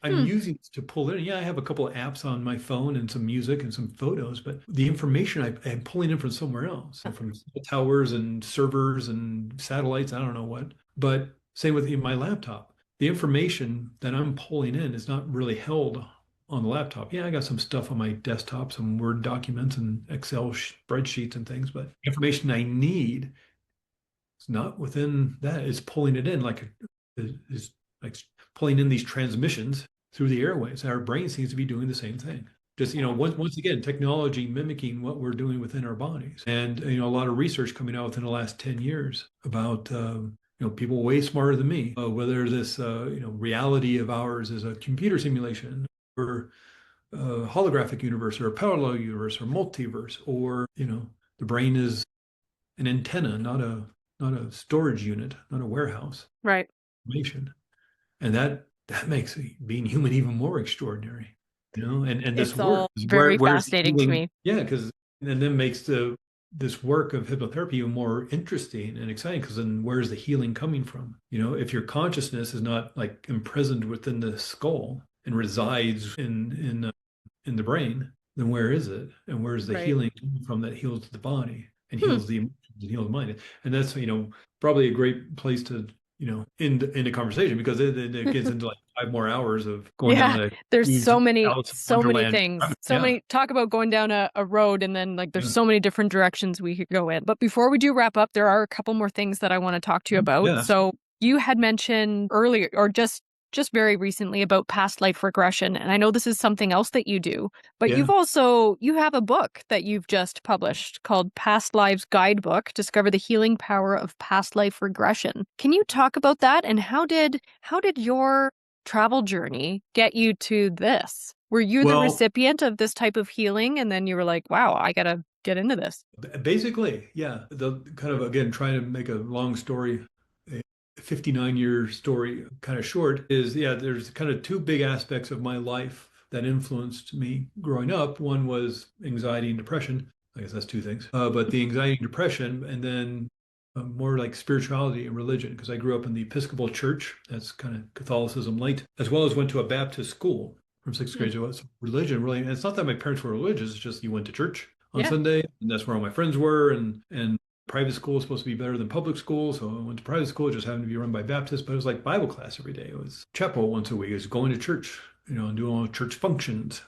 I'm using it to pull in. Yeah, I have a couple of apps on my phone and some music and some photos, but the information I'm pulling in from somewhere else, from towers and servers and satellites, I don't know what. But same with my laptop. The information that I'm pulling in is not really held on the laptop. Yeah, I got some stuff on my desktop, some Word documents and Excel spreadsheets and things, but information I need is not within that. It's pulling it in is like pulling in these transmissions through the airways. Our brain seems to be doing the same thing. Just, once again, technology mimicking what we're doing within our bodies. And, a lot of research coming out within the last 10 years about, people way smarter than me, whether this, reality of ours is a computer simulation or a holographic universe or a parallel universe or multiverse, or, the brain is an antenna, not a storage unit, not a warehouse. Right. Information. And that makes being human even more extraordinary, and this work is very fascinating to me. Yeah, because and then makes this work of hypnotherapy even more interesting and exciting, because then where's the healing coming from? If your consciousness is not like imprisoned within the skull and resides in the brain, then where is it? And where's the healing coming from that heals the body and heals the emotions and heals the mind? And that's probably a great place to end a conversation, because it gets into like 5 more hours of going down there's so many Wonderland. things, many talk about going down a road, and then like there's so many different directions we could go in. But before we do wrap up, there are a couple more things that I want to talk to you about. So you had mentioned earlier, or just very recently, about past life regression. And I know this is something else that you do, but you have a book that you've just published called Past Lives Guidebook, Discover the Healing Power of Past Life Regression. Can you talk about that? And how did your travel journey get you to this? Were you the recipient of this type of healing? And then you were like, wow, I got to get into this. Basically, yeah. The kind of, again, trying to make a long story, 59-year story kind of short, is there's kind of 2 big aspects of my life that influenced me growing up. One was anxiety and depression. I guess that's 2 things, but the anxiety and depression, and then more like spirituality and religion, because I grew up in the Episcopal Church. That's kind of Catholicism light, as well as went to a Baptist school from 6th grade. So religion really, and it's not that my parents were religious, it's just you went to church on Sunday, and that's where all my friends were, and private school was supposed to be better than public school. So I went to private school. It just happened to be run by Baptists, but it was like Bible class every day. It was chapel once a week. It was going to church, and doing all church functions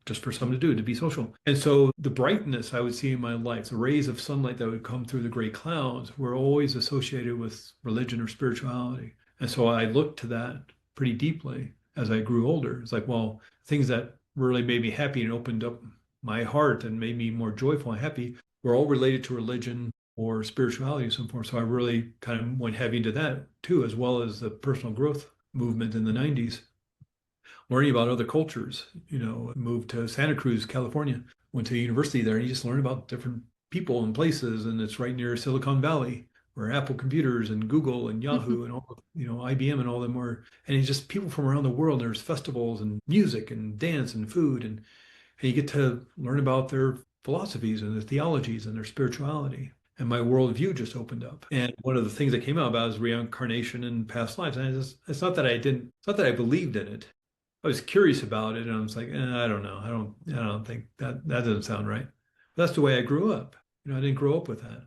just for something to do, to be social. And so the brightness I would see in my life, the rays of sunlight that would come through the gray clouds, were always associated with religion or spirituality. And so I looked to that pretty deeply as I grew older. It's like, well, things that really made me happy and opened up my heart and made me more joyful and happy were all related to religion or spirituality of some form. So I really kind of went heavy into that too, as well as the personal growth movement in the 90s. Learning about other cultures, moved to Santa Cruz, California, went to a university there, and you just learn about different people and places. And it's right near Silicon Valley, where Apple Computers and Google and Yahoo and all, IBM and all them were. And it's just people from around the world. There's festivals and music and dance and food. And you get to learn about their philosophies and their theologies and their spirituality. And my worldview just opened up. And one of the things that came out about is reincarnation and past lives. And it's not that I believed in it. I was curious about it, and I was like, I don't know. I don't think that doesn't sound right. That's the way I grew up. I didn't grow up with that.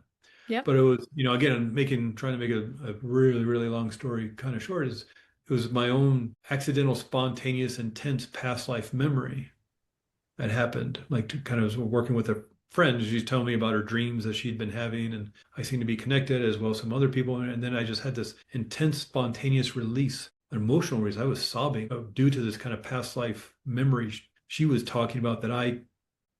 Yeah. But it was, again, trying to make a really, really long story kind of short, it was my own accidental, spontaneous, intense past life memory that happened. Like, to kind of was working with a friend, she was telling me about her dreams that she'd been having, and I seemed to be connected, as well as some other people. And then I just had this intense, spontaneous release, an emotional release. I was sobbing due to this kind of past life memory she was talking about that I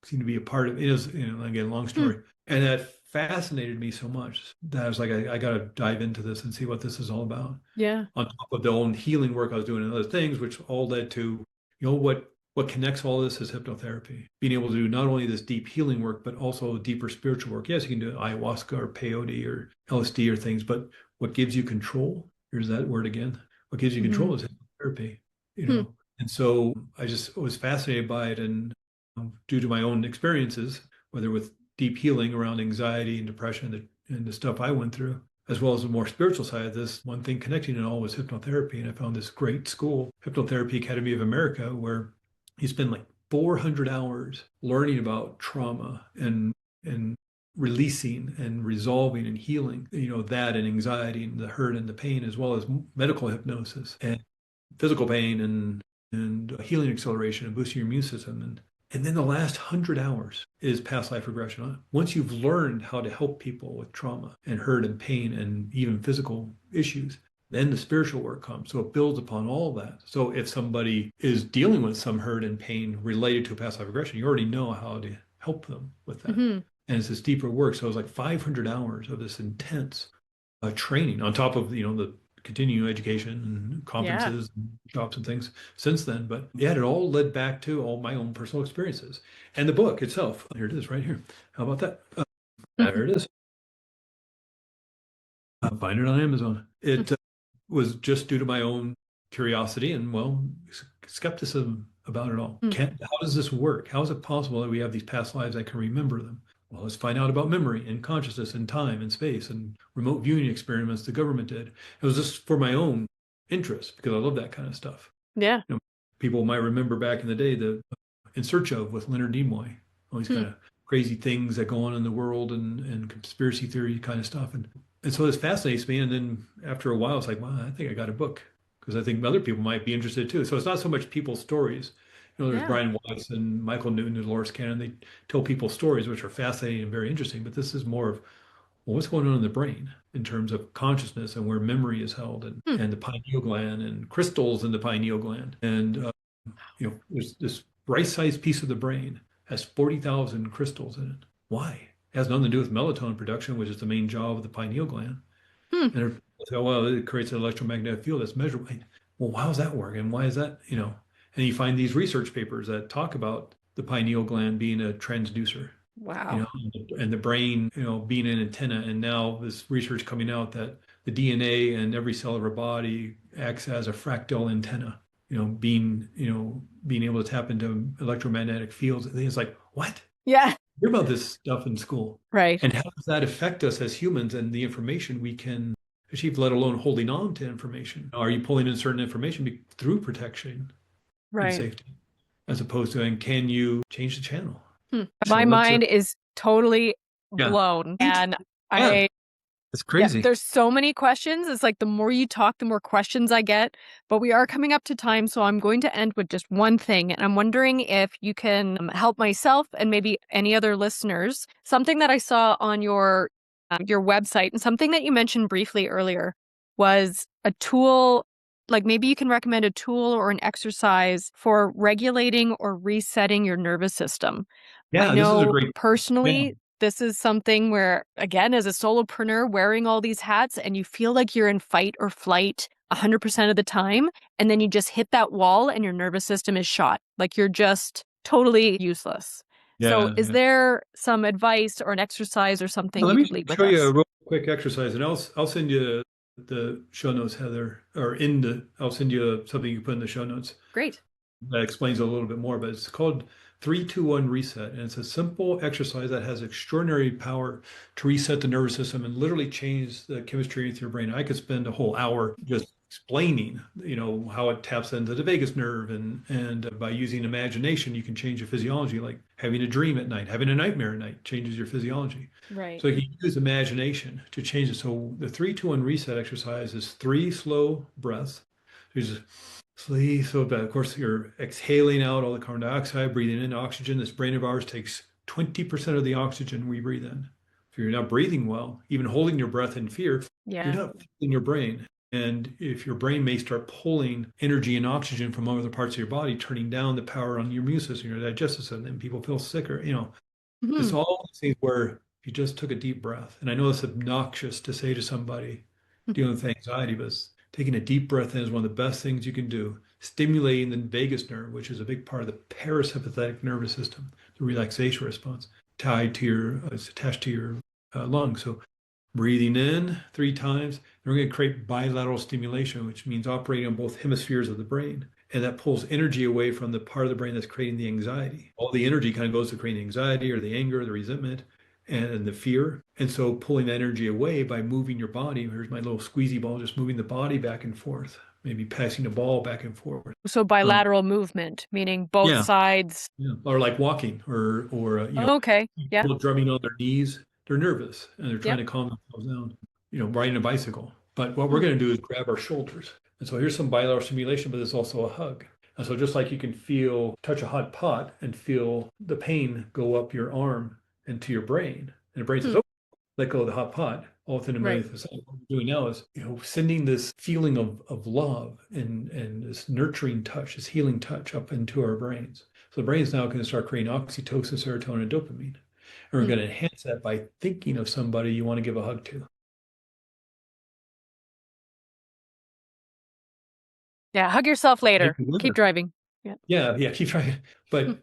seemed to be a part of. It is, again, long story. And that fascinated me so much that I was like, I got to dive into this and see what this is all about. Yeah. On top of the own healing work I was doing and other things, which all led to, what connects all this is hypnotherapy. Being able to do not only this deep healing work, but also deeper spiritual work. Yes, you can do ayahuasca or peyote or LSD or things, but what gives you control? Here's that word again. What gives you control is hypnotherapy, And so I just was fascinated by it, and due to my own experiences, whether with deep healing around anxiety and depression and the stuff I went through, as well as the more spiritual side of this, one thing connecting it all was hypnotherapy. And I found this great school, Hypnotherapy Academy of America, where you spend like 400 hours learning about trauma and releasing and resolving and healing, that and anxiety and the hurt and the pain, as well as medical hypnosis and physical pain and healing acceleration and boosting your immune system. And then the last 100 hours is past life regression. Once you've learned how to help people with trauma and hurt and pain and even physical issues, then the spiritual work comes. So it builds upon all that. So if somebody is dealing with some hurt and pain related to a past life regression, you already know how to help them with that. And it's this deeper work. So it was like 500 hours of this intense training on top of, the continuing education and conferences and jobs and things since then. But it all led back to all my own personal experiences. And the book itself, here it is right here. How about that? There it is. I'll find it on Amazon. It was just due to my own curiosity and, skepticism about it all. How does this work? How is it possible that we have these past lives? I can remember them. Well, let's find out about memory and consciousness and time and space and remote viewing experiments the government did. It was just for my own interest because I love that kind of stuff. Yeah. People might remember back in the day the In Search of with Leonard Nimoy, all these kind of crazy things that go on in the world and conspiracy theory kind of stuff. And so this fascinates me. And then after a while, it's like, I think I got a book because I think other people might be interested too. So it's not so much people's stories. There's Brian Weiss and Michael Newton and Dolores Cannon. They tell people stories, which are fascinating and very interesting. But this is more of what's going on in the brain in terms of consciousness and where memory is held and the pineal gland and crystals in the pineal gland. And, there's this rice-sized piece of the brain has 40,000 crystals in it. Why? It has nothing to do with melatonin production, which is the main job of the pineal gland. And people say, it creates an electromagnetic field that's measurable. Well, how does that work? And why is that, And you find these research papers that talk about the pineal gland being a transducer. Wow. And the brain, being an antenna. And now this research coming out that the DNA in every cell of our body acts as a fractal antenna, being able to tap into electromagnetic fields. And it's like, what? Yeah. Hear about this stuff in school. Right. And how does that affect us as humans and the information we can achieve, let alone holding on to information? Are you pulling in certain information through protection? And safety, as opposed to, and can you change the channel? My mind is totally blown. And Yeah, I it's Yeah, crazy. there's so many questions. It's like the more you talk, the more questions I get. But we are coming up to time, so I'm going to end with just one thing. And I'm wondering if you can help myself and maybe any other listeners. Something that I saw on your website and something that you mentioned briefly earlier was a tool. Like maybe you can recommend a tool or an exercise for regulating or resetting your nervous system. I Yeah, this is a know great. Yeah, personally, this is something where, again, as a solopreneur wearing all these hats and you feel like you're in fight or flight 100% of the time, and then you just hit that wall and your nervous system is shot. Like you're just totally useless. So, yeah, is yeah. there some advice or an exercise or Yeah, something let you me could leave with show you a us? real quick exercise, and I'll send you the show notes, Heather, or I'll send you something you put in the show notes Great. that explains a little bit more. But it's called 3-2-1 reset, and it's a simple exercise that has extraordinary power to reset the nervous system and literally change the chemistry into your brain. I could spend a whole hour just explaining, how it taps into the vagus nerve, and by using imagination, you can change your physiology, like having a dream at night, having a nightmare at night changes your physiology. Right. So you can use imagination to change it. So the 3-2-1 reset exercise is three slow breaths. You just sleep. So, but of course, you're exhaling out all the carbon dioxide, breathing in oxygen. This brain of ours takes 20% of the oxygen we breathe in. If you're not breathing well, even holding your breath in fear, you're Yeah. not feeding your brain. And if your brain may start pulling energy and oxygen from other parts of your body, turning down the power on your immune system, your digestive system, then people feel sicker. It's Mhm. all these things where if you just took a deep breath, and I know it's obnoxious to say to somebody dealing with anxiety, but taking a deep breath in is one of the best things you can do. Stimulating the vagus nerve, which is a big part of the parasympathetic nervous system, the relaxation response, it's attached to your lungs. So breathing in 3 times, then we're going to create bilateral stimulation, which means operating on both hemispheres of the brain. And that pulls energy away from the part of the brain that's creating the anxiety. All the energy kind of goes to creating anxiety or the anger, or the resentment, and the fear. And so pulling that energy away by moving your body, here's my little squeezy ball, just moving the body back and forth, maybe passing the ball back and forth. So, bilateral movement, meaning both Yeah, sides. yeah. Or like walking, or Okay. Yeah. people drumming on their knees. They're nervous and they're trying Yep. to calm themselves down. Riding a bicycle. But what we're Hmm. going to do is grab our shoulders. And so here's some bilateral stimulation, but there's also a hug. And so just like you can touch a hot pot and feel the pain go up your arm and to your brain, and the brain says, Hmm. "Oh, let go of the hot pot," all within a Right. millionth of a second. What we're doing now is, sending this feeling of love and this nurturing touch, this healing touch up into our brains. So the brain is now going to start creating oxytocin, serotonin, and dopamine. And we're Hmm. going to enhance that by thinking of somebody you want to give a hug to. Yeah. Hug yourself Make later. it Keep liver. driving. Yeah. Yeah, yeah, keep trying. But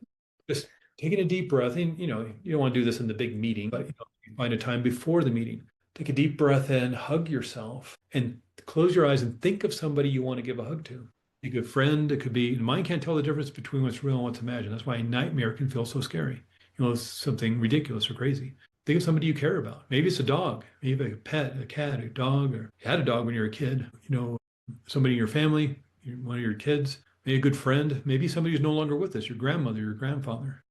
just taking a deep breath in, you don't want to do this in the big meeting, but you find a time before the meeting. Take a deep breath in, hug yourself, and close your eyes and think of somebody you want to give a hug to. A good friend, it could be, mind can't tell the difference between what's real and what's imagined. That's why a nightmare can feel so scary. It's something ridiculous or crazy. Think of somebody you care about. Maybe it's a dog, maybe a pet, a cat, a dog, or you had a dog when you were a kid, somebody in your family, one of your kids, maybe a good friend, maybe somebody who's no longer with us, your grandmother, your grandfather,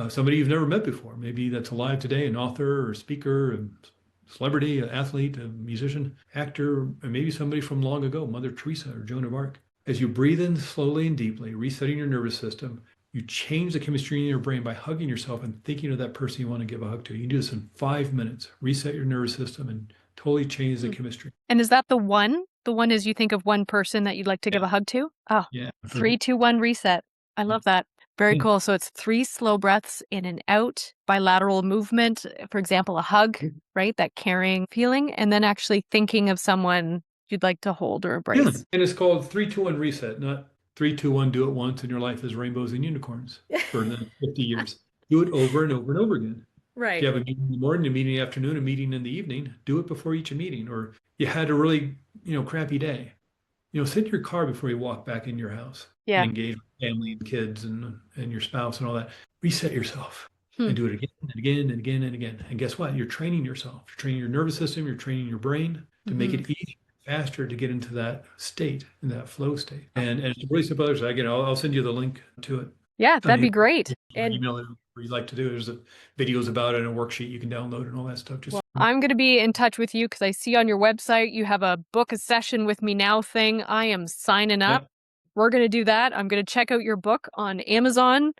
somebody you've never met before. Maybe that's alive today, an author or speaker, a celebrity, an athlete, a musician, actor, and maybe somebody from long ago, Mother Teresa or Joan of Arc. As you breathe in slowly and deeply, resetting your nervous system, you change the chemistry in your brain by hugging yourself and thinking of that person you want to give a hug to. You can do this in 5 minutes. Reset your nervous system and totally change the Hmm. chemistry. And is that the one? The one is you think of one person that you'd like to give Yeah, a hug to? Oh, yeah, three, perfect. two, one, reset. I Yeah, love that. Very yeah. cool. So it's three slow breaths in and out, bilateral movement, for example, a hug, right? That caring feeling, and then actually thinking of someone you'd like to hold or Yeah. embrace. And it's called 3-2-1 reset, not 3-2-1 do it once and your life is rainbows and unicorns for the 50 years. Do it over and over and over again. If you Right. have a meeting in the morning, a meeting in the afternoon, a meeting in the evening, do it before each meeting. Or you had a really, crappy day. Sit in your car before you walk back in your house and Yeah. engage with family and kids and your spouse and all that. Reset yourself Hmm. and do it again and again and again and again. And guess what? You're training yourself. You're training your nervous system. You're training your brain to make Hmm. it easier, faster to get into that state, in that flow state. And it's a really simple exercise. Again, I'll send you the link to it. Yeah, On that'd the be great. or And email it. you'd like to do. There's videos about it and a worksheet you can download and all that stuff. Just I'm going to be in touch with you because I see on your website you have a book a session with me now thing. I am signing up. yeah. We're going to do that. I'm going to check out your book on Amazon.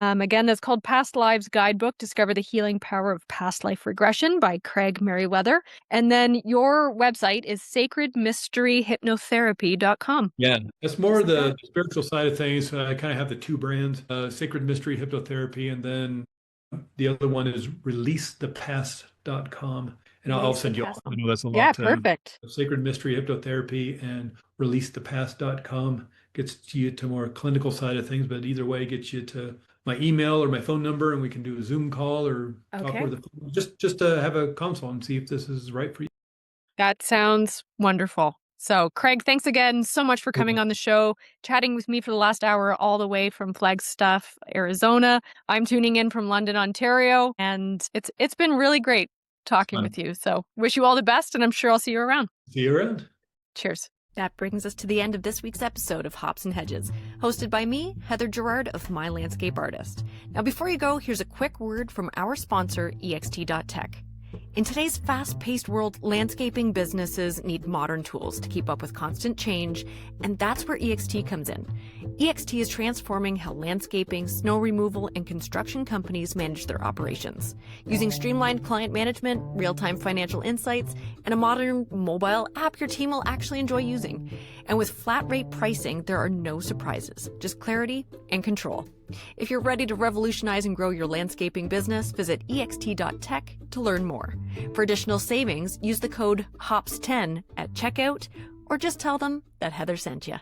Again, that's called Past Lives Guidebook, Discover the Healing Power of Past Life Regression by Craig Merriweather. And then your website is sacredmysteryhypnotherapy.com. Yeah, that's more the spiritual side of things. I kind of have the two brands, Sacred Mystery Hypnotherapy, and then the other one is releasethepast.com. And I'll send you all. I know that's a lot. Yeah, perfect. Sacred Mystery Hypnotherapy and releasethepast.com gets you to more clinical side of things, but either way gets you to my email or my phone number, and we can do a Zoom call or talk over the phone. Just to have a consult and see if this is right for you. That sounds wonderful. So, Craig, thanks again so much for coming on the show, chatting with me for the last hour, all the way from Flagstaff, Arizona. I'm tuning in from London, Ontario, and it's been really great talking with you. So, wish you all the best, and I'm sure I'll see you around. See you around. Cheers. That brings us to the end of this week's episode of Hops and Hedges, hosted by me, Heather Gerard of My Landscape Artist. Now, before you go, here's a quick word from our sponsor, ext.tech. In today's fast-paced world, landscaping businesses need modern tools to keep up with constant change, and that's where EXT comes in. EXT is transforming how landscaping, snow removal, and construction companies manage their operations. Using streamlined client management, real-time financial insights, and a modern mobile app your team will actually enjoy using. And with flat-rate pricing, there are no surprises, just clarity and control. If you're ready to revolutionize and grow your landscaping business, visit ext.tech to learn more. For additional savings, use the code HOPS10 at checkout, or just tell them that Heather sent you.